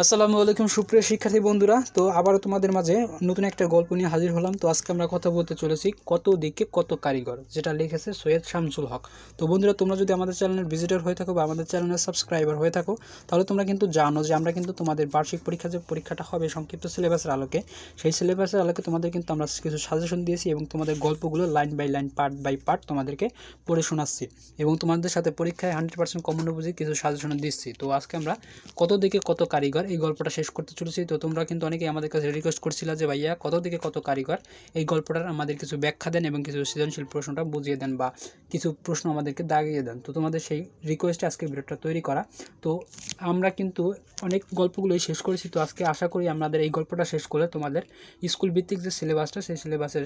আসসালামু আলাইকুম সুপ্রিয় শিক্ষার্থী বন্ধুরা। তো আবারও তোমাদের মাঝে নতুন একটা গল্প নিয়ে হাজির হলাম। তো আজকে আমরা কথা বলতে চলেছি কত দিকে কত কারিগর, যেটা লিখেছে সৈয়দ শামসুল হক। তো বন্ধুরা, তোমরা যদি আমাদের চ্যানেলের ভিজিটর হয়ে থাকো বা আমাদের চ্যানেলের সাবস্ক্রাইবার হয়ে থাকো, তাহলে তোমরা কিন্তু জানো যে আমরা কিন্তু তোমাদের বার্ষিক পরীক্ষা যে পরীক্ষাটা হবে সংক্ষিপ্ত সিলেবাসের আলোকে, সেই সিলেবাসের আলোকে তোমাদের কিন্তু আমরা কিছু সাজেশন দিয়েছি এবং তোমাদের গল্পগুলো line by line part by part তোমাদেরকে পড়ে শোনাচ্ছি এবং তোমাদের সাথে পরীক্ষায় 100% কমন বুঝি কিছু সাজেশন দিচ্ছি। তো আজকে আমরা কত দিকে কত কারিগর এই গল্পটা শেষ করতে চলেছি। তো তোমরা কিন্তু অনেকেই আমাদের কাছে রিকোয়েস্ট করছিলা যে ভাইয়া কত দিকে কত কারিগর এই গল্পটার আমাদের কিছু ব্যাখ্যা দেন এবং কিছু সৃজনশীল প্রশ্নটা বুঝিয়ে দেন বা কিছু প্রশ্ন আমাদেরকে দাগিয়ে দেন। তো তোমাদের সেই রিকোয়েস্টে আজকে ভিডিওটা তৈরি করা। তো আমরা কিন্তু অনেক গল্পগুলোই শেষ করেছি। তো আজকে আশা করি আমাদের এই গল্পটা শেষ করলে তোমাদের স্কুল ভিত্তিক যে সিলেবাসটা, সেই সিলেবাসের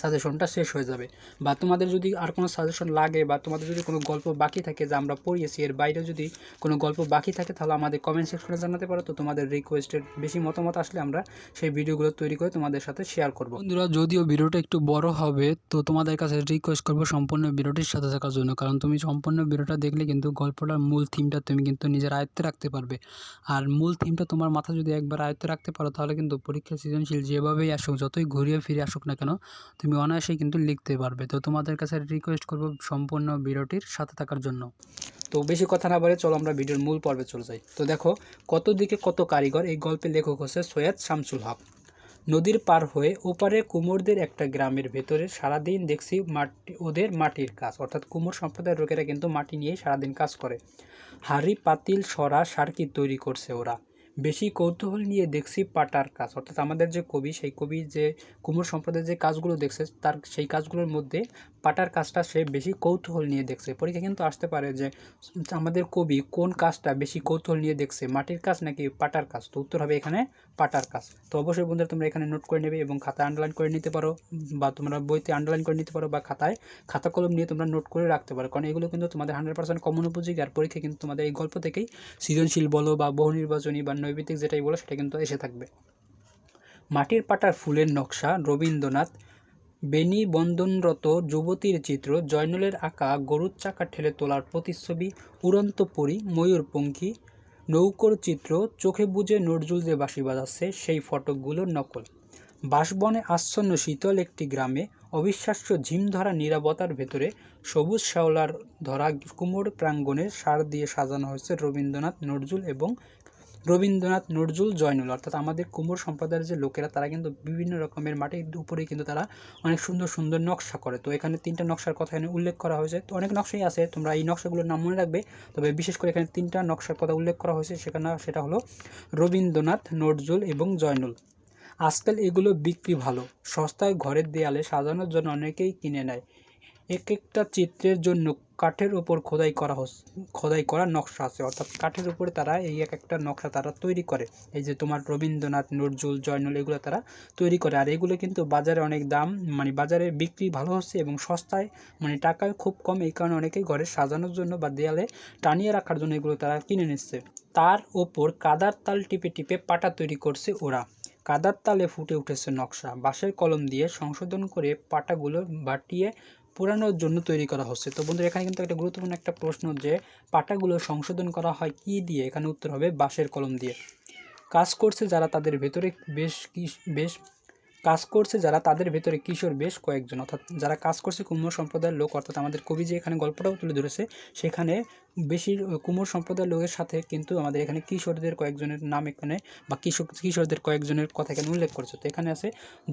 সাজেশনটা শেষ হয়ে যাবে। বা তোমাদের যদি আর কোনো সাজেশন লাগে বা তোমাদের যদি কোনো গল্প বাকি থাকে যা আমরা পড়িয়েছি এর বাইরে যদি কোনো গল্প বাকি থাকে, তাহলে আমাদের কমেন্ট সেকশনে জানাতে পারো। তো তোমাদের রিকোয়েস্টের বেশি মতামত আসলে আমরা সেই ভিডিওগুলো তৈরি করে তোমাদের সাথে শেয়ার করব। বন্ধুরা, যদিও ভিডিওটা একটু বড় হবে, তো তোমাদের কাছে রিকোয়েস্ট করবো সম্পূর্ণ ভিডিওটির সাথে থাকার জন্য, কারণ তুমি সম্পূর্ণ ভিডিওটা দেখলে কিন্তু গল্পটার মূল থিমটা তুমি কিন্তু নিজের আয়ত্তে রাখতে পারবে। আর মূল থিমটা তোমার মাথা যদি একবার আয়ত্তে রাখতে পারো, তাহলে কিন্তু পরীক্ষা সৃজনশীল যেভাবেই আসুক, যতই ঘুরিয়ে ফিরে আসুক না কেন, তুমি অনায়াসেই কিন্তু লিখতে পারবে। তো তোমাদের কাছে রিকোয়েস্ট করব সম্পূর্ণ ভিডিওটির সাথে থাকার জন্য। তো বেশি কথা না বলে চলো আমরা ভিডিওর মূল পর্বে চলে যাই। তো দেখো, কত দিকে কত কারিগর এই গল্পের লেখক হচ্ছে সৈয়দ শামসুল হক। নদীর পার হয়ে ওপারে কুমোরদের একটা গ্রামের ভেতরে সারাদিন দেখছি ওদের মাটির কাজ, অর্থাৎ কুমোর সম্প্রদায়ের লোকেরা কিন্তু মাটি নিয়েই সারাদিন কাজ করে। হাঁড়ি পাতিল সরা সার্কি তৈরি করছে ওরা। বেশি কৌতূহল নিয়ে দেখছি পাটার কাজ, অর্থাৎ আমাদের যে কবি, সেই কবি যে কুমোর সম্প্রদায়ের যে কাজগুলো দেখছে, তার সেই কাজগুলোর মধ্যে পাটার কাজটা সে বেশি কৌতূহল নিয়ে দেখছে। পরীক্ষা কিন্তু আসতে পারে যে আমাদের কবি কোন কাজটা বেশি কৌতূহল নিয়ে দেখছে, মাটির কাজ নাকি পাটার কাজ। তো উত্তর হবে এখানে পাটার কাজ। তো অবশ্যই বন্ধুরা, তোমরা এখানে নোট করে নেবে এবং খাতায় আন্ডারলাইন করে নিতে পারো, বা তোমরা বইতে আন্ডারলাইন করে নিতে পারো, বা খাতা কলম নিয়ে তোমরা নোট করে রাখতে পারো, কারণ এগুলো কিন্তু তোমাদের 100% কমন উপযোগী। আর পরীক্ষা কিন্তু তোমাদের এই গল্প থেকেই সৃজনশীল বলো বা বহু নির্বাচনী বা নৈবিত্তিক যেটাই বলো সেটা কিন্তু এসে থাকবে। মাটির পাটার ফুলের নকশা, রবীন্দ্রনাথ। বেনি বন্ধনরত যুবতীর চিত্র, জয়নুলের আঁকা গরুর চাকা ঠেলে তোলার প্রতিচ্ছবি, উড়ন্ত পরী, ময়ূরপঙ্খী, নৌকোর চিত্র, চোখে বুঝে নজরুল যে বাঁশি বাজাচ্ছে সেই ফটকগুলোর নকল। বাঁশবনে আচ্ছন্ন শীতল একটি গ্রামে, অবিশ্বাস্য ঝিমধরা নীরবতার ভেতরে সবুজ শ্যাওলার ধরা কুমোর প্রাঙ্গণে সার দিয়ে সাজানো হয়েছে রবীন্দ্রনাথ, নজরুল, জয়নুল। অর্থাৎ আমাদের কুমোর সম্প্রদায়ের যে লোকেরা, তারা কিন্তু বিভিন্ন রকমের মাটির উপরে কিন্তু তারা অনেক সুন্দর সুন্দর নকশা করে। তো এখানে 3টা নকশার কথা এখানে উল্লেখ করা হয়েছে। তো অনেক নকশাই আছে, তোমরা এই নকশাগুলোর নাম মনে রাখবে। তবে বিশেষ করে এখানে 3টা নকশার কথা উল্লেখ করা হয়েছে, সেটা হলো রবীন্দ্রনাথ, নজরুল এবং জয়নুল। আজকাল এগুলো বিক্রি ভালো, সস্তায় ঘরের দেয়ালে সাজানোর জন্য অনেকেই কিনে নেয়। এক একটা চিত্রের জন্য কাঠের উপর খোদাই করা নকশা আছে, অর্থাৎ কাঠের উপরে তারা এই এক একটা নকশা তারা তৈরি করে। এই যে তোমার রবীন্দ্রনাথ, নজরুল, জয়নুল এগুলো তারা তৈরি করে। আর এগুলো কিন্তু বাজারে অনেক দাম, মানে বাজারে বিক্রি ভালো হচ্ছে এবং সস্তায়, মানে টাকায় খুব কম। এই কারণে অনেকেই ঘরে সাজানোর জন্য বা দেয়ালে টানিয়ে রাখার জন্য এগুলো তারা কিনে নিচ্ছে। তার ওপর কাদার তাল টিপে টিপে পাটা তৈরি করছে ওরা। কাদার তালে ফুটে উঠেছে নকশা, বাঁশের কলম দিয়ে সংশোধন করে পাটাগুলো বাটিয়ে পুরানোর জন্য তৈরি করা হচ্ছে। তো বন্ধুরা, এখানে কিন্তু একটা গুরুত্বপূর্ণ একটা প্রশ্ন, যে পাটাগুলো সংশোধন করা হয় কি দিয়ে? এখানে উত্তর হবে বাঁশের কলম দিয়ে। কাজ করছে যারা তাদের ভেতরে বেশ কাজ করছে যারা তাদের ভেতরে কিশোর বেশ কয়েকজন, অর্থাৎ যারা কাজ করছে কুমোর সম্প্রদায়ের লোক, অর্থাৎ আমাদের কবি যে এখানে গল্পটাও তুলে ধরেছে, সেখানে বেশি কুমোর সম্প্রদায়ের লোকের সাথে কিন্তু আমাদের এখানে কিশোরদের কয়েকজনের নাম এখানে, বা কিশোরদের কয়েকজনের কথা এখানে উল্লেখ করেছে। তো এখানে আছে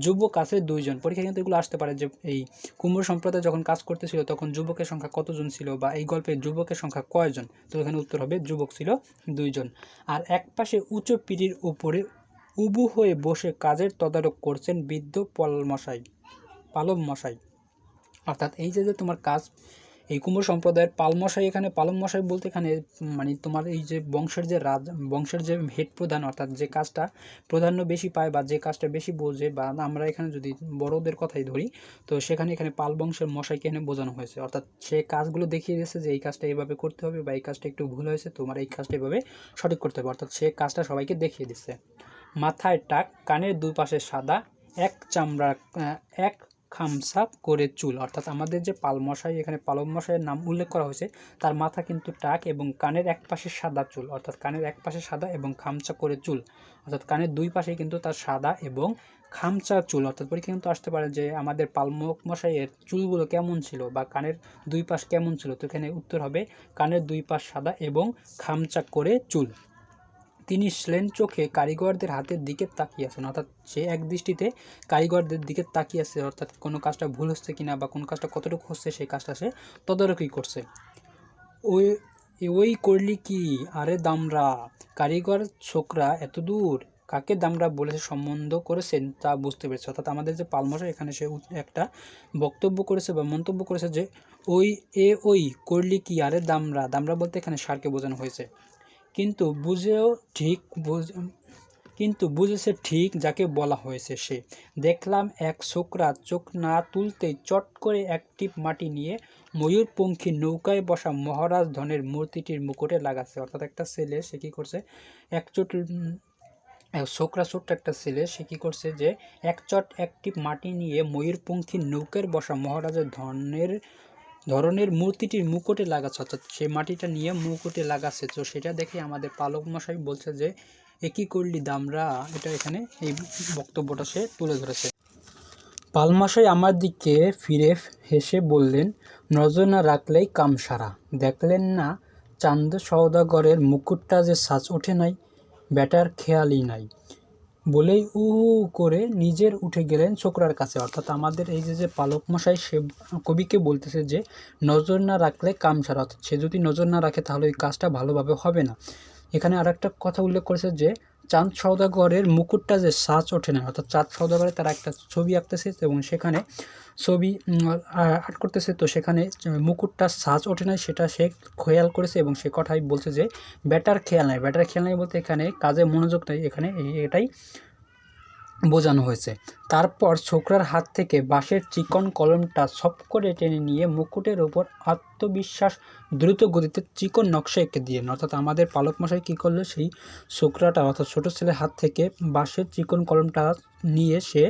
যুবক আছে 2 জন। পরীক্ষা কিন্তু এগুলো আসতে পারে যে এই কুমোর সম্প্রদায় যখন কাজ করতেছিল তখন যুবকের সংখ্যা কতজন ছিল, বা এই গল্পে যুবকের সংখ্যা কয়জন। তো এখানে উত্তর হবে যুবক ছিল 2 জন। আর এক পাশে উঁচু পিঁড়ির উপরে উবু হয়ে বসে কাজের তদারক করছেন বৃদ্ধ পালম মশাই। অর্থাৎ এই যে তোমার কাজ, এই কুমোর সম্প্রদায়ের পালমশাই, এখানে পালমশাই বলতে এখানে মানে তোমার এই যে বংশের যে হেড প্রধান, অর্থাৎ যে কাজটা প্রাধান্য বেশি পায় বা যে কাজটা বেশি বোঝে, বা আমরা এখানে যদি বড়দের কথাই ধরি, তো এখানে পাল বংশের মশাইকে এখানে বোঝানো হয়েছে। অর্থাৎ সে কাজগুলো দেখিয়ে দিয়েছে যে এই কাজটা এইভাবে করতে হবে, বা এই কাজটা একটু ভুল হয়েছে, তোমার এই কাজটা এইভাবে সঠিক করতে হবে। অর্থাৎ সে কাজটা সবাইকে দেখিয়ে দিচ্ছে। মাথায় টাক, কানের দুপাশে সাদা, এক খামসা করে চুল। অর্থাৎ আমাদের যে পালমশাই, এখানে পালক মশাইয়ের নাম উল্লেখ করা হয়েছে, তার মাথা কিন্তু টাক এবং কানের এক পাশে সাদা চুল, অর্থাৎ কানের এক পাশে সাদা এবং খামচা করে চুল, অর্থাৎ কানের দুই পাশে কিন্তু তার সাদা এবং খামচা চুল। অর্থাৎ পরীক্ষা কিন্তু আসতে পারে যে আমাদের পালক মশাইয়ের চুলগুলো কেমন ছিল বা কানের দুই পাশ কেমন ছিল। তো এখানে উত্তর হবে কানের দুই পাশ সাদা এবং খামচা করে চুল। তিনি শ্লেন চোখে কারিগরদের হাতের দিকে তাকিয়ে আছেন, অর্থাৎ সে এক দৃষ্টিতে কারিগরদের দিকে তাকিয়ে আছে, অর্থাৎ কোনো কাজটা ভুল হচ্ছে কিনা বা কোন কাজটা কতটুকু হচ্ছে সেই কাজটা সে তদারকি করছে। ওই ওই করলি কি, আরে দামরা, কারিগর ছোকরা এত দূর, কাকে দামরা বলেছে সম্বন্ধ করেছেন তা বুঝতে পেরেছে। অর্থাৎ আমাদের যে পালমশাই, এখানে সে একটা বক্তব্য করেছে বা মন্তব্য করেছে যে ওই করলি কি, আরে দামরা, দামরা বলতে এখানে ষাঁড়কে বোঝানো হয়েছে। কিন্তু বুঝেছে ঠিক যাকে বলা হয়েছে সে। দেখলাম এক ছোকরা চোখ না তুলতেই চট করে এক টিপ মাটি নিয়ে ময়ূরপঙ্খী নৌকায় বসা মহারাজ ধনের মূর্তিটির মুকুটে লাগাচ্ছে। অর্থাৎ একটা ছেলে সে কী করছে, ছোকরা ছোট্ট একটা ছেলে সে কী করছে যে এক টিপ মাটি নিয়ে ময়ূরপঙ্খী নৌকায় বসা মহারাজের ধরনের মূর্তিটির মুকুটে লাগাচ্ছে, অর্থাৎ সেই মাটিটা নিয়ে মুকুটে লাগাচ্ছে। তো সেটা দেখে আমাদের পালক মশাই বলছে যে একই করলি দামরা, এটা এখানে এই বক্তব্যটা সে তুলে ধরেছে। পালমশাই আমার দিকে ফিরে হেসে বললেন, নজর না রাখলেই কাম সারা। দেখলেন না চান্দ সওদাগরের মুকুটটা যে সাজ ওঠে নাই, ব্যাটার খেয়ালই নাই। বলেই করে নিজের উঠে গেলেন ছোকরার কাছে। অর্থাৎ আমাদের এই যে পালক মশাই সে কবিকে বলতেছে যে নজর না রাখলে কাম সারা, অর্থাৎ সে যদি নজর না রাখে তাহলে ওই কাজটা ভালোভাবে হবে না। এখানে আর একটা কথা উল্লেখ করেছে যে চাঁদ সওদাগরের মুকুটটা যে সাজ ওঠে না, অর্থাৎ চাঁদ সওদাগরের তারা একটা ছবি আঁকতেছে এবং সেখানে ছবি আর্ট করতেছে, তো সেখানে মুকুটটা সাজ ওঠে নাই সেটা সে খেয়াল করেছে এবং সে কথাই বলছে যে ব্যাটার খেয়াল নাই। ব্যাটার খেয়াল নাই বলতে এখানে কাজে মনোযোগ নাই, এখানে এটাই বোঝানো হয়েছে। তারপর ছোকরার হাত থেকে বাঁশের চিকন কলমটা সপ করে টেনে নিয়ে মুকুটের ওপর আত্মবিশ্বাস দ্রুত গতিতে চিকন নকশা এঁকে দিলেন। অর্থাৎ আমাদের পালক মশাই কী করলো, সেই ছোকরাটা অর্থাৎ ছোটো ছেলের হাত থেকে বাঁশের চিকন কলমটা নিয়ে সে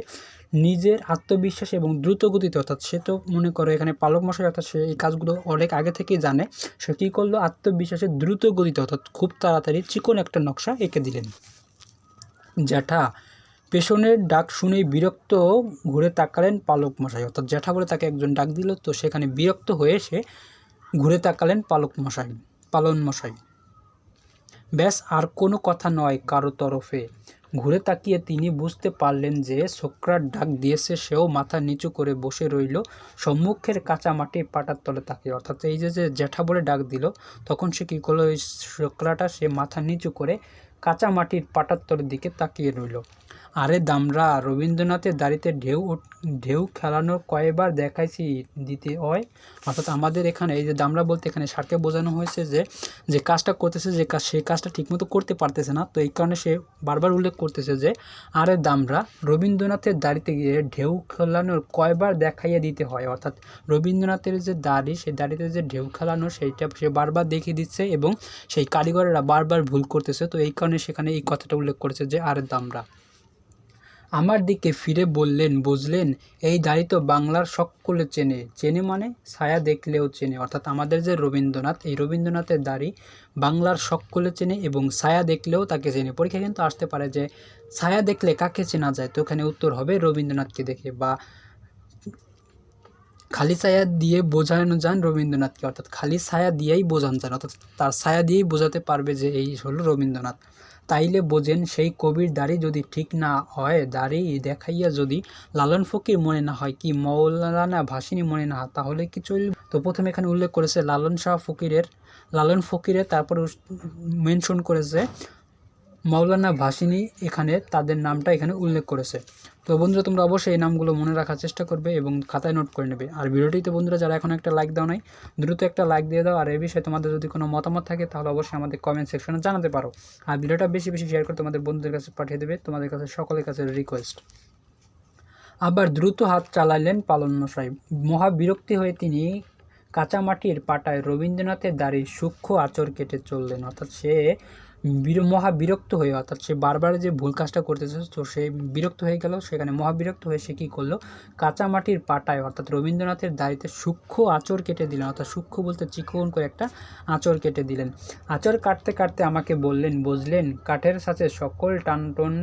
নিজের আত্মবিশ্বাস এবং দ্রুত গতিতে, অর্থাৎ সে তো মনে করে এখানে পালক মশাই অর্থাৎ সে এই কাজগুলো অনেক আগে থেকেই জানে, সে কী করলো আত্মবিশ্বাসের দ্রুত গতিতে অর্থাৎ খুব তাড়াতাড়ি চিকন একটা নকশা এঁকে দিলেন। জ্যাঠা পেছনের ডাক শুনেই বিরক্ত ঘুরে তাকালেন পালক মশাই, অর্থাৎ জ্যাঠা বলে তাকে একজন ডাক দিল, তো সেখানে বিরক্ত হয়ে সে ঘুরে তাকালেন পালন মশাই। ব্যাস আর কোনো কথা নয় কারো তরফে। ঘুরে তাকিয়ে তিনি বুঝতে পারলেন যে ছোকরার ডাক দিয়েছে, সেও মাথা নিচু করে বসে রইল সম্মুখের কাঁচা মাটির পাটার তলে তাকিয়ে। অর্থাৎ এই যে জ্যাঠা বলে ডাক দিল, তখন সে কী করলো, ওই ছোকরাটা সে মাথা নিচু করে কাঁচা মাটির পাটার তলের দিকে তাকিয়ে রইল। আরে দামরা, রবীন্দ্রনাথের দাড়িতে ঢেউ খেলানোর কয়বার দেখাইছি দিতে হয়। অর্থাৎ আমাদের এখানে এই যে দামরা বলতে এখানে ষাঁড়কে বোঝানো হয়েছে যে কাজটা করতেছে, সেই কাজটা ঠিকমতো করতে পারতেছে না, তো এই কারণে সে বারবার উল্লেখ করতেছে যে আরে দামরা, রবীন্দ্রনাথের দাড়িতে গিয়ে ঢেউ খেলানোর কয়বার দেখাইয়া দিতে হয়। অর্থাৎ রবীন্দ্রনাথের যে দাড়ি, সেই দাড়িতে যে ঢেউ খেলানো সেইটা সে বারবার দেখিয়ে দিচ্ছে এবং সেই কারিগরেরা বারবার ভুল করতেছে, তো এই কারণে সেখানে এই কথাটা উল্লেখ করেছে যে আরে দামরা। আমার দিকে ফিরে বললেন, বুঝলেন, এই দাড়ি তো বাংলার সকলে চেনে মানে ছায়া দেখলেও চেনে। অর্থাৎ আমাদের যে রবীন্দ্রনাথ, এই রবীন্দ্রনাথের দাড়ি বাংলার সকলে চেনে এবং ছায়া দেখলেও তাকে চেনে। পরীক্ষা কিন্তু আসতে পারে যে ছায়া দেখলে কাকে চেনা যায়, তো এখানে উত্তর হবে রবীন্দ্রনাথকে দেখে, বা খালি ছায়া দিয়ে বোঝানো যান রবীন্দ্রনাথকে, অর্থাৎ খালি ছায়া দিয়েই বোঝানো যান, অর্থাৎ তার ছায়া দিয়েই বোঝাতে পারবে যে এই হলো রবীন্দ্রনাথ। তাইলে বোঝেন সেই কবির দাড়ি যদি ঠিক না হয়, দাড়ি দেখাইয়া যদি লালন ফকির মনে না হয়, কি মৌলানা ভাসানী মনে না হয়, তাহলে কি চলবে? তো প্রথমে এখানে উল্লেখ করেছে লালন ফকিরের, তারপরে মেনশন করেছে মৌলানা ভাসানী, এখানে তাদের নামটা এখানে উল্লেখ করেছে। তো বন্ধুরা তোমরা অবশ্যই এই নামগুলো মনে রাখার চেষ্টা করবে এবং খাতায় নোট করে নেবে। আর ভিডিওটিতে বন্ধুরা যারা এখন একটা লাইক দাও নাই, দ্রুত একটা লাইক দিয়ে দাও। আর এই বিষয়ে তোমাদের যদি কোনো মতামত থাকে তাহলে অবশ্যই আমাদের কমেন্ট সেকশনে জানাতে পারো। আর ভিডিওটা বেশি বেশি শেয়ার করে তোমাদের বন্ধুদের কাছে পাঠিয়ে দেবে, তোমাদের কাছে সকলের কাছে রিকোয়েস্ট। আবার দ্রুত হাত চালাইলেন পালন মশাই। মহা বিরক্তি হয়ে তিনি কাঁচা মাটির পাটায় রবীন্দ্রনাথের দাড়ির সূক্ষ্ম আঁচড় কেটে চললেন। অর্থাৎ সে মহা বিরক্ত হয়ে, অর্থাৎ সে বারবার যে ভুল কাজটা করতেছে তো সে বিরক্ত হয়ে গেল। সেখানে মহাবিরক্ত হয়ে সে কী করলো, কাঁচা মাটির পাটায় অর্থাৎ রবীন্দ্রনাথের দাড়িতে সূক্ষ্ম আঁচড় কেটে দিলেন, অর্থাৎ সূক্ষ্ম বলতে চিকন করে একটা আঁচড় কেটে দিলেন। আঁচড় কাটতে কাটতে আমাকে বললেন, বুঝলেন কাঠের সাথে সকল টানটন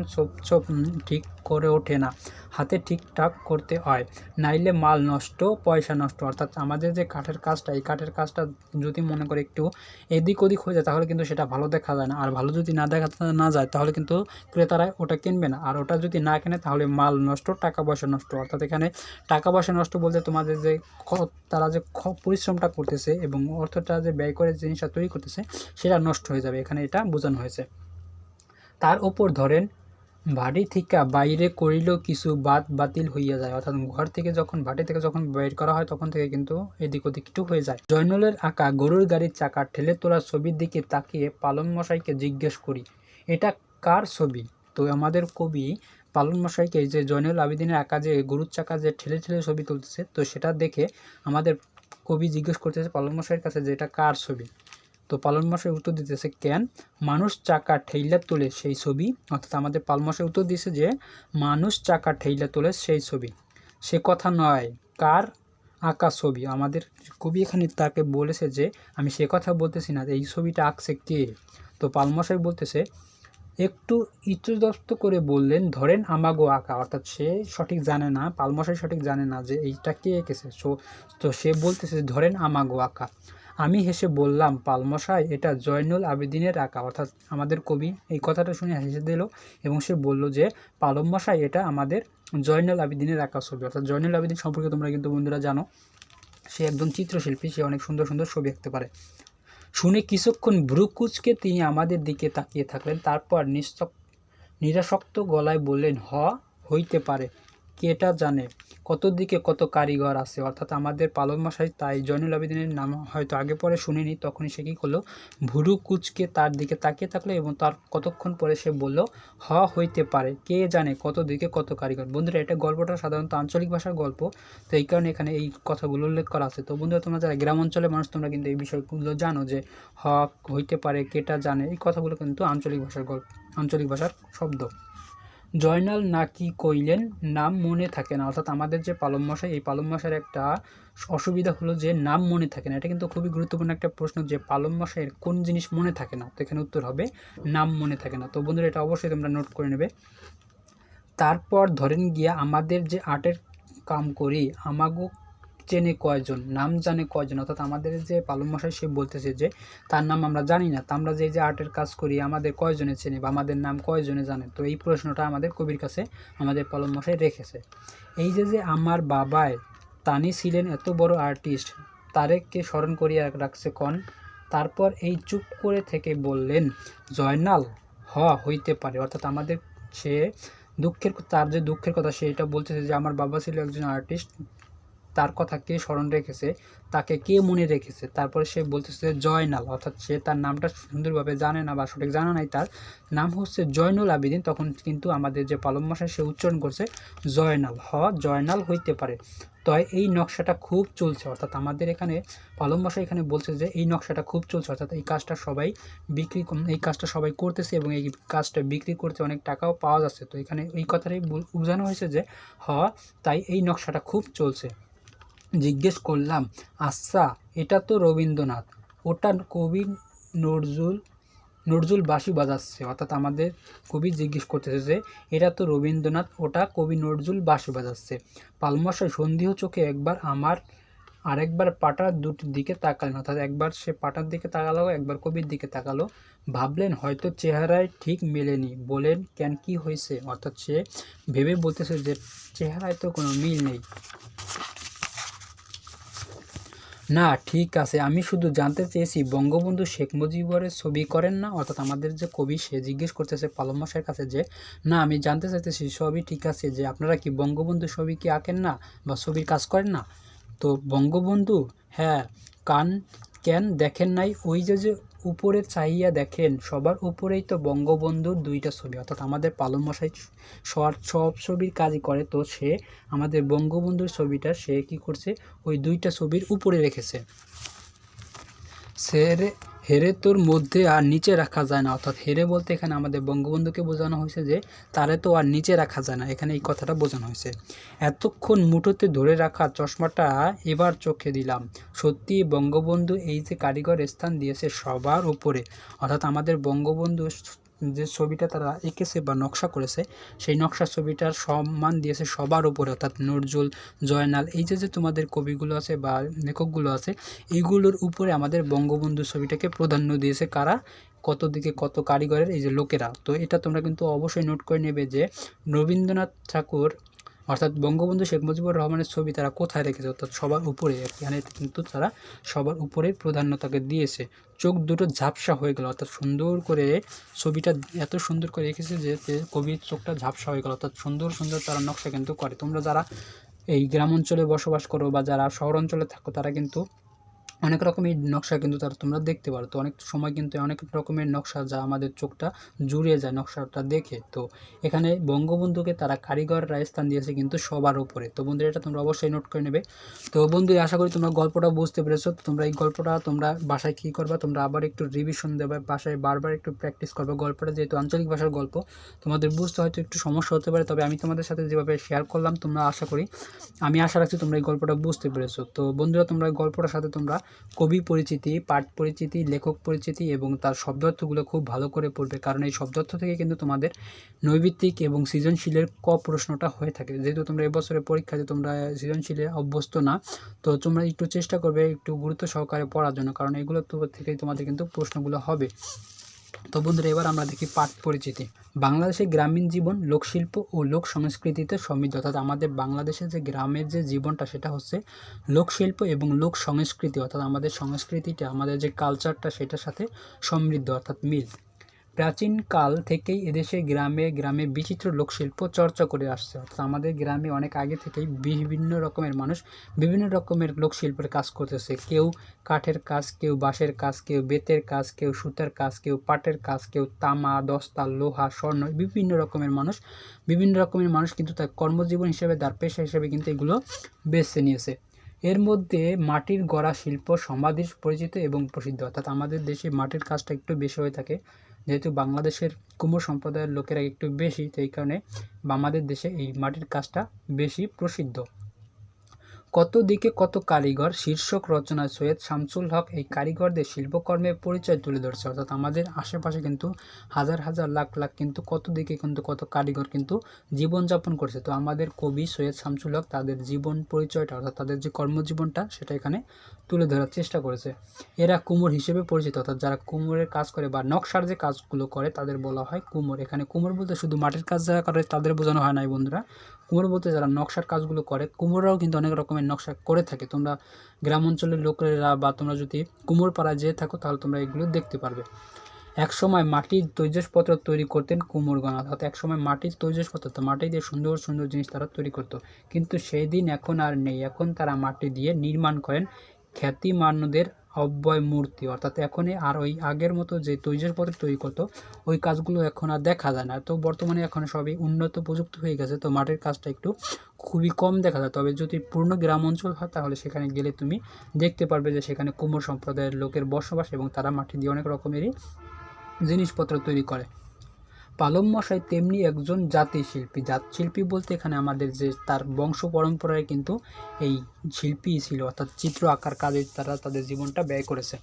ছোপ ঠিক করে ওঠে না, হাতে ঠিকঠাক করতে হয়, নাইলে মাল নষ্ট, পয়সা নষ্ট। অর্থাৎ আমাদের যে কাঠের কাজটা, এই কাঠের কাজটা যদি মনে করে একটু এদিক ওদিক হয়ে যায় তাহলে কিন্তু সেটা ভালো দেখা যায় না, আর ভালো যদি না যায় তাহলে কিন্তু ক্রেতারা ওটা কিনবে না, আর ওটা যদি না কেনে তাহলে মাল নষ্ট, টাকা পয়সা নষ্ট। অর্থাৎ এখানে টাকা পয়সা নষ্ট বলতে তোমাদের যে তারা যে পরিশ্রমটা করতেছে এবং অর্থটা যে ব্যয় করে জিনিসটা তৈরি করতেছে সেটা নষ্ট হয়ে যাবে, এখানে এটা বোঝানো হয়েছে। তার ওপর ধরেন বাড়ি থিকা বাইরে করিলেও কিছু বাতিল হইয়া যায়, অর্থাৎ ঘর থেকে যখন বাড়ি থেকে যখন বের করা হয় তখন থেকে কিন্তু এদিক ওদিক একটু হয়ে যায়। জয়নুলের আঁকা গরুর গাড়ির চাকা ঠেলে তোলা ছবির দিকে তাকিয়ে পালন মশাইকে জিজ্ঞেস করি, এটা কার ছবি? তো আমাদের কবি পালন মশাইকে যে জয়নুল আবেদিনের আঁকা যে গরুর চাকা যে ঠেলে ঠেলে ছবি তুলতেছে তো সেটা দেখে আমাদের কবি জিজ্ঞেস করতেছে পালন মশাইয়ের কাছে যে এটা কার ছবি। তো পালন মশাই উত্তর দিতেছে, কেন মানুষ চাকা ঠেইলা তোলে সেই ছবি। অর্থাৎ আমাদের পালন মশাই উত্তর দিয়েছে যে মানুষ চাকা ঠেইলা তোলে সেই ছবি, সে কথা নয়, কার আঁকা ছবি। আমাদের কবি এখানে তাকে বলেছে যে আমি সে কথা বলতেছি না, এই ছবিটা আঁকছে কে। তো পালন মশাই বলতেছে, একটু ইতস্তত করে বললেন, ধরেন আমাগো আঁকা। অর্থাৎ সে সঠিক জানে না, পালমশাই সঠিক জানে না যে এইটা কে এঁকেছে। তো সে বলতেছে ধরেন আমাগো আঁকা। আমি হেসে বললাম, পালমশাই এটা জয়নুল আবেদিনের আঁকা। অর্থাৎ আমাদের কবি এই কথাটা শুনে হেসে দিল এবং সে বলল যে পালমশাই এটা আমাদের জয়নুল আবেদিনের আঁকা ছবি। অর্থাৎ জয়নুল আবেদিন সম্পর্কে তোমরা কিন্তু বন্ধুরা জানো, সে একজন চিত্রশিল্পী, সে অনেক সুন্দর সুন্দর ছবি আঁকতে পারে। শুনে কিছুক্ষণ ভ্রু কুঁচকে তিনি আমাদের দিকে তাকিয়ে থাকলেন, তারপর নিরাসক্ত গলায় বললেন, হইতে পারে, কেটা জানে কত দিকে কত কারিগর আছে। অর্থাৎ আমাদের পালন মশাই তাই জয়নুল আবেদিনের নাম হয়তো আগে পরে শুনিনি, তখনই সে কী করলো, ভুরু কুচকে তার দিকে তাকিয়ে থাকলো এবং তার কতক্ষণ পরে সে বলল, হইতে পারে, কে জানে কত দিকে কত কারিগর। বন্ধুরা এটা গল্পটা সাধারণত আঞ্চলিক ভাষার গল্প, তো এই কারণে এখানে এই কথাগুলো উল্লেখ করা আছে। তো বন্ধুরা তোমরা যারা গ্রাম অঞ্চলের মানুষ তোমরা কিন্তু এই বিষয়গুলো জানো যে হইতে পারে, কেটা জানে, এই কথাগুলো কিন্তু আঞ্চলিক ভাষার গল্প, আঞ্চলিক ভাষার শব্দ। জয়নাল নাকি কইলেন, নাম মনে থাকে না। অর্থাৎ আমাদের যে পালন মশাই, এই পালন মশাইয়ের একটা অসুবিধা হলো যে নাম মনে থাকে না। এটা কিন্তু খুবই গুরুত্বপূর্ণ একটা প্রশ্ন যে পালন মশাইয়ের কোন জিনিস মনে থাকে না, তো এখানে উত্তর হবে নাম মনে থাকে না। তো বন্ধুরা এটা অবশ্যই তোমরা নোট করে নেবে। তারপর ধরেন গিয়া আমাদের যে আর্টের কাম করি আমাগো চেনে কয়জন, নাম জানে কয়জন। অর্থাৎ আমাদের যে পালন মশাই সে বলতেছে যে তার নাম আমরা জানি না, তা আমরা যে আর্টের কাজ করি আমাদের কয়জনে চেনে বা আমাদের নাম কয়জনে জানে। তো এই প্রশ্নটা আমাদের কবির কাছে আমাদের পালন মশাই রেখেছে। এই যে আমার বাবায় তানি ছিলেন এত বড় আর্টিস্ট, তারেককে স্মরণ করিয়া রাখছে কন। তারপর এই চুপ করে থেকে বললেন, জয়নাল, হইতে পারে। অর্থাৎ আমাদের সে তার যে দুঃখের কথা সেটা বলতেছে যে আমার বাবা ছিল একজন আর্টিস্ট, তার কথা কে স্মরণ রেখেছে, তাকে কে মনে রেখেছে। তারপরে সে বলতেছে জয়নাল, অর্থাৎ সে তার নামটা সুন্দরভাবে জানে না বা সঠিক জানা নাই, তার নাম হচ্ছে জয়নুল আবেদিন। তখন কিন্তু আমাদের যে পালন মশাই সে উচ্চারণ করছে জয়নাল, জয়নাল হইতে পারে। তো এই নকশাটা খুব চলছে। অর্থাৎ আমাদের এখানে পালন মশাই এখানে বলছে যে এই নকশাটা খুব চলছে, অর্থাৎ এই কাজটা সবাই করতেছে এবং এই কাজটা বিক্রি করতে অনেক টাকাও পাওয়া যাচ্ছে। তো এখানে এই কথাটাই বোঝানো হয়েছে যে তাই এই নকশাটা খুব চলছে। জিজ্ঞেস করলাম, আচ্ছা এটা তো রবীন্দ্রনাথ, ওটা কবি নজরুল বাঁশি বাজাচ্ছে। অর্থাৎ আমাদের কবি জিজ্ঞেস করতেছে যে এটা তো রবীন্দ্রনাথ, ওটা কবি নজরুল বাঁশি বাজাচ্ছে। পালমশাই সন্দেহ চোখে আরেকবার পাটার দুটির দিকে তাকালেন। অর্থাৎ একবার সে পাটার দিকে তাকালো, একবার কবির দিকে তাকালো। ভাবলেন হয়তো চেহারায় ঠিক মেলেনি। বলেন, কেন, কি হয়েছে? অর্থাৎ সে ভেবে বলতেছে যে চেহারায় তো কোনো মিল নেই। না, ঠিক আছে, আমি শুধু জানতে চেয়েছি বঙ্গবন্ধু শেখ মুজিবরের ছবি করেন না। অর্থাৎ আমাদের যে কবি সে জিজ্ঞেস করতেছে পালন মশাইয়ের কাছে যে না, আমি জানতে চাইতেছি সবই ঠিক আছে, যে আপনারা কি বঙ্গবন্ধু ছবি কি আঁকেন না বা ছবির কাজ করেন না? তো বঙ্গবন্ধু, হ্যাঁ, কেন দেখেন নাই? ওই যে উপরে চাইয়া দেখেন, সবার উপরেই তো বঙ্গবন্ধুর দুইটা ছবি। অর্থাৎ আমাদের পালন মশাই সব ছবির কাজই করে, তো সে আমাদের বঙ্গবন্ধুর ছবিটা সে কি করছে, ওই দুইটা ছবির উপরে রেখেছে। হেরে তোর মধ্যে আর নিচে রাখা যায় না, অর্থাৎ হেরে বলতে এখানে আমাদের বঙ্গবন্ধুকে বোঝানো হয়েছে যে তারে তো আর নিচে রাখা যায় না, এখানে এই কথাটা বোঝানো হয়েছে। এতক্ষণ মুঠোতে ধরে রাখা চশমাটা এবার চোখে দিলাম, সত্যি বঙ্গবন্ধু এই যে কারিগর স্থান দিয়েছে সবার উপরে, অর্থাৎ আমাদের বঙ্গবন্ধু যে ছবিটা তারা এঁকেছে বা নকশা করেছে সেই নকশা ছবিটার সম্মান দিয়েছে সবার উপরে, অর্থাৎ নজরুল, জয়নাল, এই যে যে তোমাদের কবিগুলো আছে বা লেখকগুলো আছে এইগুলোর উপরে আমাদের বঙ্গবন্ধু ছবিটাকে প্রাধান্য দিয়েছে কারা, কত দিকে কত কারিগরের এই যে লোকেরা। তো এটা তোমরা কিন্তু অবশ্যই নোট করে নেবে যে রবীন্দ্রনাথ ঠাকুর অর্থাৎ বঙ্গবন্ধু শেখ মুজিবুর রহমানের ছবি তারা কোথায় রেখেছে, অর্থাৎ সবার উপরে, এখানে কিন্তু তারা সবার উপরে প্রাধান্যতাকে দিয়েছে। চোখ দুটো ঝাপসা হয়ে গেল, অর্থাৎ সুন্দর করে ছবিটা এত সুন্দর করে রেখেছে যে কবির চোখটা ঝাপসা হয়ে গেল, অর্থাৎ সুন্দর সুন্দর তারা নকশা কিন্তু করে। তোমরা যারা এই গ্রাম অঞ্চলে বসবাস করো বা যারা শহর অঞ্চলে থাকো তারা কিন্তু অনেক রকমের নকশা কিন্তু তোমরা দেখতে পারো। তো অনেক সময় কিন্তু অনেক রকমের নকশা যা আমাদের চোখটা জুড়িয়ে যায় নকশাটা দেখে। তো এখানে বঙ্গবন্ধুকে তারা কারিগররা স্থান দিয়েছে কিন্তু সবার উপরে। তো বন্ধুরা এটা তোমরা অবশ্যই নোট করে নেবে। তো বন্ধু আশা করি তোমরা গল্পটা বুঝতে পেরেছো। তো তোমরা এই গল্পটা তোমরা বাসায় কী করবা, তোমরা আবার একটু রিভিশন দেবে, বাসায় বারবার একটু প্র্যাকটিস করবে। গল্পটা যেহেতু আঞ্চলিক ভাষার গল্প তোমাদের বুঝতে হয়তো একটু সমস্যা হতে পারে, তবে আমি তোমাদের সাথে যেভাবে শেয়ার করলাম তোমরা আমি আশা রাখছি তোমরা এই গল্পটা বুঝতে পেরেছো। তো বন্ধুরা তোমরা এই গল্পটার সাথে তোমরা কবি পরিচিতি, পাঠ পরিচিতি, লেখক পরিচিতি এবং তার শব্দার্থগুলো খুব ভালো করে পড়বে, কারণ এই শব্দার্থ থেকে কিন্তু তোমাদের নৈবিত্তিক এবং সৃজনশীলের প্রশ্নটা হয়ে থাকে। যেহেতু তোমরা এবছরের পরীক্ষাতে তোমরা সৃজনশীলে অভ্যস্ত না, তো তোমরা একটু চেষ্টা করবে একটু গুরুত্ব সহকারে পড়ার জন্য, কারণ এগুলো থেকেই তোমাদের কিন্তু প্রশ্নগুলো হবে। তো বন্ধুরা এবার আমরা দেখি পাঠ পরিচিতি। বাংলাদেশের গ্রামীণ জীবন লোকশিল্প ও লোক সংস্কৃতিতে সমৃদ্ধ, অর্থাৎ আমাদের বাংলাদেশের যে গ্রামের যে জীবনটা সেটা হচ্ছে লোকশিল্প এবং লোক সংস্কৃতি, অর্থাৎ আমাদের সংস্কৃতিটা আমাদের যে কালচারটা সেটার সাথে সমৃদ্ধ, অর্থাৎ মিল। প্রাচীনকাল থেকেই এদেশে গ্রামে গ্রামে বিচিত্র লোকশিল্প চর্চা করে আসছে, অর্থাৎ আমাদের গ্রামে অনেক আগে থেকেই বিভিন্ন রকমের মানুষ বিভিন্ন রকমের লোকশিল্পের কাজ করতেছে। কেউ কাঠের কাজ, কেউ বাঁশের কাজ, কেউ বেতের কাজ, কেউ সুতার কাজ, কেউ পাটের কাজ, কেউ তামা, দস্তা, লোহা, স্বর্ণ, বিভিন্ন রকমের মানুষ কিন্তু তার কর্মজীবন হিসেবে তার পেশা হিসেবে কিন্তু এগুলো বেছে নিয়েছে। এর মধ্যে মাটির গড়া শিল্প সমাধিক পরিচিত এবং প্রসিদ্ধ, অর্থাৎ আমাদের দেশে মাটির কাজটা একটু বেশি হয়ে থাকে, যেহেতু বাংলাদেশের কুমোর সম্প্রদায়ের লোকেরা একটু বেশি, তো এই কারণে আমাদের দেশে এই মাটির কাজটা বেশি প্রসিদ্ধ। কত দিকে কত কারিগর শীর্ষক রচনায় সৈয়দ শামসুল হক এই কারিগরদের শিল্পকর্মের পরিচয় তুলে ধরছে, অর্থাৎ আমাদের আশেপাশে কিন্তু হাজার হাজার লাখ লাখ কিন্তু কত দিকে কিন্তু কত কারিগর কিন্তু জীবনযাপন করছে। তো আমাদের কবি সৈয়দ শামসুল হক তাদের জীবন পরিচয়টা অর্থাৎ তাদের যে কর্মজীবনটা সেটা এখানে তুলে ধরার চেষ্টা করেছে। এরা কুমোর হিসেবে পরিচিত, অর্থাৎ যারা কুমোরের কাজ করে বা নকশার যে কাজগুলো করে তাদের বলা হয় কুমোর। এখানে কুমোর বলতে শুধু মাটির কাজ যারা করে তাদের বোঝানো হয় নাই বন্ধুরা, কুমোর বলতে যারা নকশার কাজগুলো করে, কুমোররাও কিন্তু অনেক রকমের নকশা করে থাকে। তোমরা গ্রাম অঞ্চলের লোকেরা বা তোমরা যদি কুমোর পাড়ায় যেয়ে থাকো তাহলে তোমরা এগুলো দেখতে পারবে। একসময় মাটির তৈজসপত্র তৈরি করতেন কুমোরগণ, অর্থাৎ একসময় মাটির তৈজসপত্র, তো মাটি দিয়ে সুন্দর সুন্দর জিনিস তারা তৈরি করতো, কিন্তু সেই দিন এখন আর নেই। এখন তারা মাটি দিয়ে নির্মাণ করেন খ্যাতিমানদের অব্যয় মূর্তি, অর্থাৎ এখন আর ওই আগের মতো যে তৈজসপত্র তৈরি করতো ওই কাজগুলো এখন আর দেখা যায় না। তো বর্তমানে এখন সবই উন্নত প্রযুক্তি হয়ে গেছে, তো মাটির কাজটা একটু খুবই কম দেখা যায়। তবে যদি পূর্ণ গ্রাম অঞ্চল হয় তাহলে সেখানে গেলে তুমি দেখতে পারবে যে সেখানে কুমোর সম্প্রদায়ের লোকের বসবাস এবং তারা মাটি দিয়ে অনেক রকমেরই জিনিসপত্র তৈরি করে। পালম মশাই তেমনি একজন জাতি শিল্পী। জাত শিল্পী বলতে এখানে আমাদের যে তার বংশ পরম্পরায় কিন্তু এই শিল্পী ছিল, অর্থাৎ চিত্র আঁকার কাজে তারা তাদের জীবনটা ব্যয় করেছে।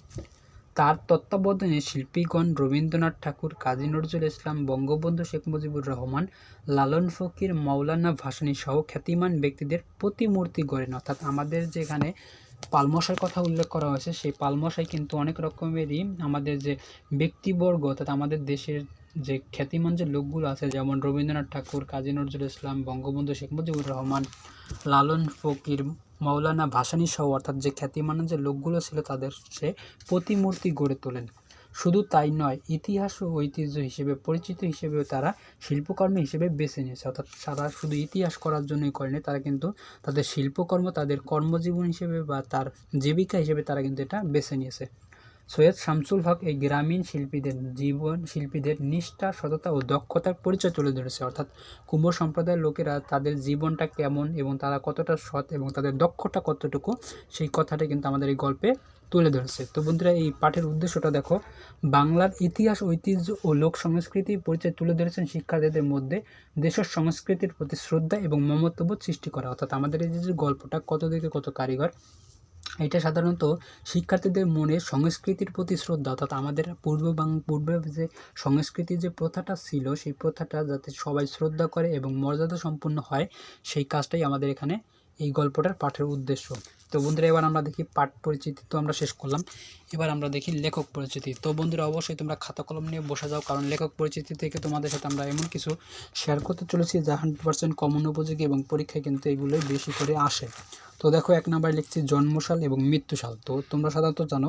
তার তত্ত্বাবধানে শিল্পীগণ রবীন্দ্রনাথ ঠাকুর, কাজী নজরুল ইসলাম, বঙ্গবন্ধু শেখ মুজিবুর রহমান, লালন ফকির, মাওলানা ভাসানী সহ খ্যাতিমান ব্যক্তিদের প্রতিমূর্তি গড়েন, অর্থাৎ আমাদের যেখানে পালমশাইয়ের কথা উল্লেখ করা হয়েছে সেই পালমশাই কিন্তু অনেক রকমেরই আমাদের যে ব্যক্তিবর্গ অর্থাৎ আমাদের দেশের যে খ্যাতিমান যে লোকগুলো আছে যেমন রবীন্দ্রনাথ ঠাকুর, কাজী নজরুল ইসলাম, বঙ্গবন্ধু শেখ মুজিবুর রহমান, লালন ফকির, মাওলানা ভাসানী সহ অর্থাৎ যে খ্যাতিমান যে লোকগুলো ছিল তাদের সে প্রতিমূর্তি গড়ে তোলেন। শুধু তাই নয়, ইতিহাস ও ঐতিহ্য হিসেবে পরিচিত হিসেবেও তারা শিল্পকর্ম হিসেবে বেছে নিয়েছে, অর্থাৎ তারা শুধু ইতিহাস করার জন্যই করেনি, তারা কিন্তু তাদের শিল্পকর্ম তাদের কর্মজীবন হিসেবে বা তার জীবিকা হিসেবে তারা কিন্তু এটা বেছে নিয়েছে। সৈয়দ শামসুল হক এই গ্রামীণ শিল্পীদের নিষ্ঠা, সততা ও দক্ষতার পরিচয় তুলে ধরেছে। অর্থাৎ কুম্ভ সম্প্রদায়ের লোকেরা তাদের জীবনটা কেমন এবং তারা কতটা সৎ এবং তাদের দক্ষতা কতটুকু, সেই কথাটা কিন্তু আমাদের এই গল্পে তুলে ধরেছে। তো বন্ধুরা, এই পাঠের উদ্দেশ্যটা দেখো, বাংলার ইতিহাস, ঐতিহ্য ও লোক সংস্কৃতির পরিচয় তুলে ধরেছেন শিক্ষার্থীদের মধ্যে দেশের সংস্কৃতির প্রতি শ্রদ্ধা এবং মমত্ববোধ সৃষ্টি করা। অর্থাৎ আমাদের এই যে গল্পটা কত দিকে কত কারিগর, এটা সাধারণত শিক্ষার্থীদের মনে সংস্কৃতির প্রতি শ্রদ্ধা, অর্থাৎ আমাদের পূর্বে যে সংস্কৃতির যে প্রথাটা ছিল, সেই প্রথাটা যাতে সবাই শ্রদ্ধা করে এবং মর্যাদা সম্পন্ন হয়, সেই কাজটাই আমাদের এখানে এই গল্পটার পাঠের উদ্দেশ্য। তো বন্ধুরা, এবার আমরা দেখি পাঠ পরিচিতি তো আমরা শেষ করলাম, এবার আমরা দেখি লেখক পরিচিতি। তো বন্ধুরা, অবশ্যই তোমরা খাতা কলম নিয়ে বসে যাও, কারণ লেখক পরিচিতি থেকে তোমাদের সাথে আমরা এমন কিছু শেয়ার করতে চলেছি যা 100% কমন উপযোগী এবং পরীক্ষায় কিন্তু এগুলোই বেশি করে আসে। তো দেখো, 1 নম্বরে লিখছি জন্মসাল এবং মৃত্যুসাল। তো তোমরা সাধারণত জানো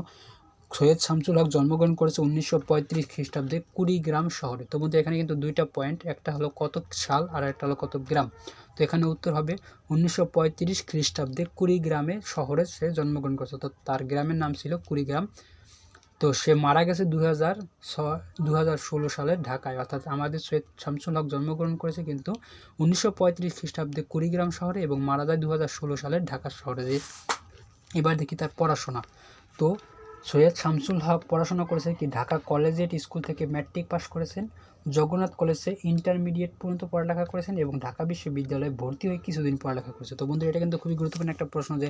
সৈয়দ শামসুল হক জন্মগ্রহণ করেছে 1935 খ্রিস্টাব্দে কুড়িগ্রাম শহরে। তো বন্ধু, এখানে কিন্তু দুইটা পয়েন্ট, একটা হলো কত সাল আর একটা হলো কত গ্রাম। তো এখানে উত্তর হবে 1935 খ্রিস্টাব্দে কুড়িগ্রামে শহরে সে জন্মগ্রহণ করেছে। তো তার গ্রামের নাম ছিল কুড়িগ্রাম। তো সে মারা গেছে 2016 সালে ঢাকায়। অর্থাৎ আমাদের সৈয়দ শামসুল হক জন্মগ্রহণ করেছে কিন্তু 1935 খ্রিস্টাব্দে কুড়িগ্রাম শহরে এবং মারা যায় 2016 সালে ঢাকা শহরে। এবার দেখি তার পড়াশোনা। তো সৈয়দ শামসুল হক পড়াশোনা করেছে কি ঢাকা কলেজিয়েট স্কুল থেকে ম্যাট্রিক পাস করেছেন, জগন্নাথ কলেজে ইন্টারমিডিয়েট পর্যন্ত পড়ালেখা করেছেন এবং ঢাকা বিশ্ববিদ্যালয়ে ভর্তি হয়ে কিছুদিন পড়ালেখা করেছে। তো বন্ধু, এটা কিন্তু খুবই গুরুত্বপূর্ণ একটা প্রশ্ন যে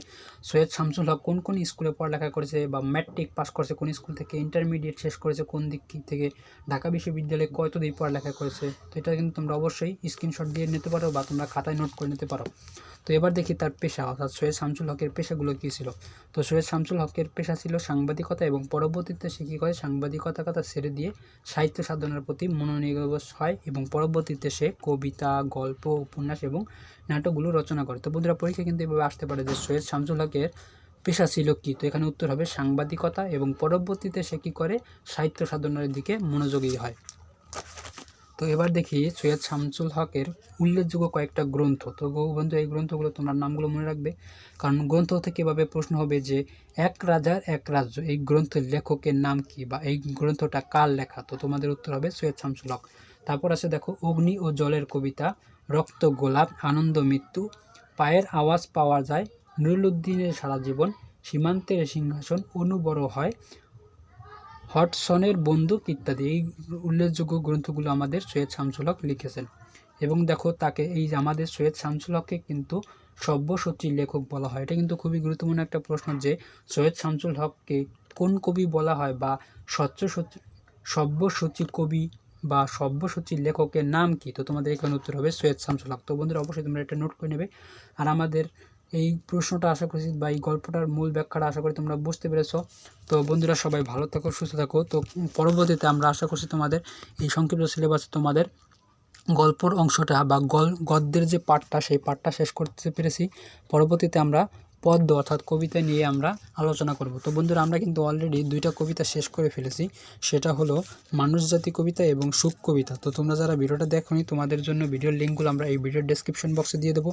সৈয়দ শামসুল হক কোন কোন স্কুলে পড়ালেখা করেছে বা ম্যাট্রিক পাস করেছে কোন স্কুল থেকে, ইন্টারমিডিয়েট শেষ করেছে কোন দিক থেকে, ঢাকা বিশ্ববিদ্যালয়ে কতদিন পড়ালেখা করেছে। তো এটা কিন্তু তোমরা অবশ্যই স্ক্রিনশট দিয়ে নিতে পারো বা তোমরা খাতায় নোট করে নিতে পারো। তো এবার দেখি তার পেশা, অর্থাৎ সৈয়দ শামসুল হকের পেশাগুলো কী ছিল। তো সৈয়দ শামসুল হকের পেশা ছিল সাংবাদিকতা এবং পরবর্তীতে সে কী করে সাংবাদিকতা ছেড়ে দিয়ে সাহিত্য সাধনার প্রতি মনোনিবেশ হয় এবং পরবর্তীতে সে কবিতা, গল্প, উপন্যাস এবং নাটকগুলো রচনা করে। তো বন্ধুরা, পরীক্ষা কিন্তু এভাবে আসতে পারে যে সৈয়দ শামসুল হকের পেশা ছিল কি। তো এখানে উত্তর হবে সাংবাদিকতা এবং পরবর্তীতে সে কী করে সাহিত্য সাধনার দিকে মনোযোগী হয়। তো এবার দেখি সৈয়দ শামসুল হকের উল্লেখযোগ্য কয়েকটা গ্রন্থ। তো বন্ধু, এই গ্রন্থগুলো তোমার নামগুলো মনে রাখবে, কারণ গ্রন্থ থেকে এভাবে প্রশ্ন হবে যে এক রাজার এক রাজ্য, এই গ্রন্থের লেখকের নাম কি বা এই গ্রন্থটা কার লেখা। তো তোমাদের উত্তর হবে সৈয়দ শামসুল হক। তারপর আছে দেখো অগ্নি ও জলের কবিতা, রক্ত গোলাপ, আনন্দ মৃত্যু, পায়ের আওয়াজ পাওয়া যায়, নুরুদ্দিনের সারা জীবন, সীমান্তের সিংহাসন, অনুবড় হয়, হডসনের বন্দুক ইত্যাদি। এই উল্লেখযোগ্য গ্রন্থগুলো আমাদের সৈয়দ শামসুল হক লিখেছেন। এবং দেখো তাকে এই আমাদের সৈয়দ শামসুল হককে কিন্তু সব্যসাচী লেখক বলা হয়। এটা কিন্তু খুবই গুরুত্বপূর্ণ একটা প্রশ্ন যে সৈয়দ শামসুল হককে কোন কবি বলা হয় বা সব্যসাচী কবি বা সব্যসাচী লেখকের নাম কি। তো তোমাদের এখানে উত্তর হবে সৈয়দ শামসুল হক। তো বন্ধুরা, অবশ্যই তোমরা এটা নোট করে নেবে। আর আমাদের এই প্রশ্নটা আশা করছি বা এই গল্পটার মূল ব্যাখ্যাটা আশা করি তোমরা বুঝতে পেরেছো। তো বন্ধুরা, সবাই ভালো থাকো, সুস্থ থাকো। তো পরবর্তীতে আমরা আশা করছি তোমাদের এই সংক্ষিপ্ত সিলেবাসে তোমাদের গল্পর অংশটা বা গদ্যের যে পাঠটা, সেই পাঠটা শেষ করতে পেরেছি। পরবর্তীতে আমরা পদ্য অর্থাৎ কবিতা নিয়ে আমরা আলোচনা করব। তো বন্ধুরা, আমরা কিন্তু অলরেডি 2টা কবিতা শেষ করে ফেলেছি, সেটা হলো মানুষ জাতি কবিতা এবং সুখ কবিতা। তো তোমরা যারা ভিডিওটা দেখোনি, তোমাদের জন্য ভিডিওর লিঙ্কগুলো আমরা এই ভিডিওর ডেসক্রিপশন বক্সে দিয়ে দেবো,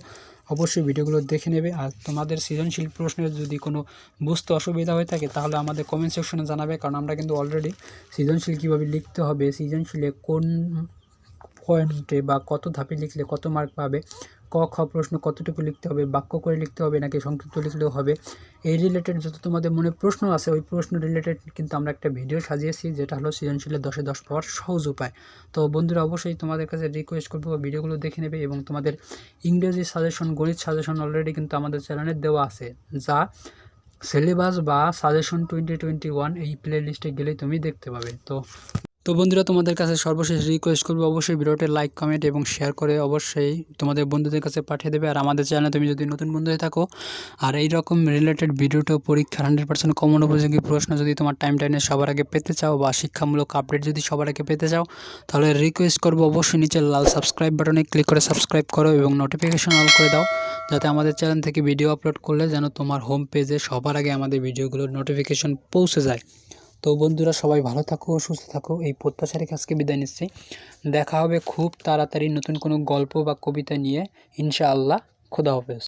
অবশ্যই ভিডিওগুলো দেখে নেবে। আর তোমাদের সৃজনশীল প্রশ্নের যদি কোনো বুঝতে অসুবিধা হয়ে থাকে তাহলে আমাদের কমেন্ট সেকশনে জানাবে, কারণ আমরা কিন্তু অলরেডি সৃজনশীল কীভাবে লিখতে হবে, সৃজনশীলে কোন পয়েন্টে বা কত ধাপে লিখলে কত মার্ক পাবে, ক খ প্রশ্ন কতটুকু লিখতে হবে, বাক্য করে লিখতে হবে নাকি সংক্ষিপ্ত লিখলেও হবে, এই রিলেটেড যত তোমাদের মনে প্রশ্ন আছে ওই প্রশ্ন রিলেটেড কিন্তু আমরা একটা ভিডিও সাজিয়েছি, যেটা হলো সৃজনশীলের 10-এ 10 পাওয়ার সহজ উপায়। তো বন্ধুরা, অবশ্যই তোমাদের কাছে রিকোয়েস্ট করবো ভিডিওগুলো দেখে নেবে এবং তোমাদের ইংরেজি সাজেশন, গণিত সাজেশন অলরেডি কিন্তু আমাদের চ্যানেলে দেওয়া আছে, যা সিলেবাস বা সাজেশন 2021 এই প্লে লিস্টে গেলেই তুমি দেখতে পাবে। তো বন্ধুরা, তোমাদের কাছে সর্বশেষ রিকোয়েস্ট করবো অবশ্যই ভিডিওতে লাইক, কমেন্ট এবং শেয়ার করে অবশ্যই তোমাদের বন্ধুদের কাছে পাঠিয়ে দেবে। আর আমাদের চ্যানেলে তুমি যদি নতুন বন্ধু হয়ে থাকো আর এই রকম রিলেটেড ভিডিওটা পরীক্ষার 100% কমন উপযোগী প্রশ্ন যদি তোমার টাইমলাইনে সবার আগে পেতে চাও বা শিক্ষামূলক আপডেট যদি সবার আগে পেতে চাও, তাহলে রিকোয়েস্ট করবো অবশ্যই নিচে লাল সাবস্ক্রাইব বাটনে ক্লিক করে সাবস্ক্রাইব করো এবং নোটিফিকেশন অন করে দাও, যাতে আমাদের চ্যানেল থেকে ভিডিও আপলোড করলে যেন তোমার হোম পেজে সবার আগে আমাদের ভিডিওগুলোর নোটিফিকেশন পৌঁছে যায়। তো বন্ধুরা, সবাই ভালো থাকো, সুস্থ থাকো, এই প্রত্যাশা রেখে আজকে বিদায় নিচ্ছি। দেখা হবে খুব তাড়াতাড়ি নতুন কোনো গল্প বা কবিতা নিয়ে, ইনশাআল্লাহ। খোদা হাফেজ।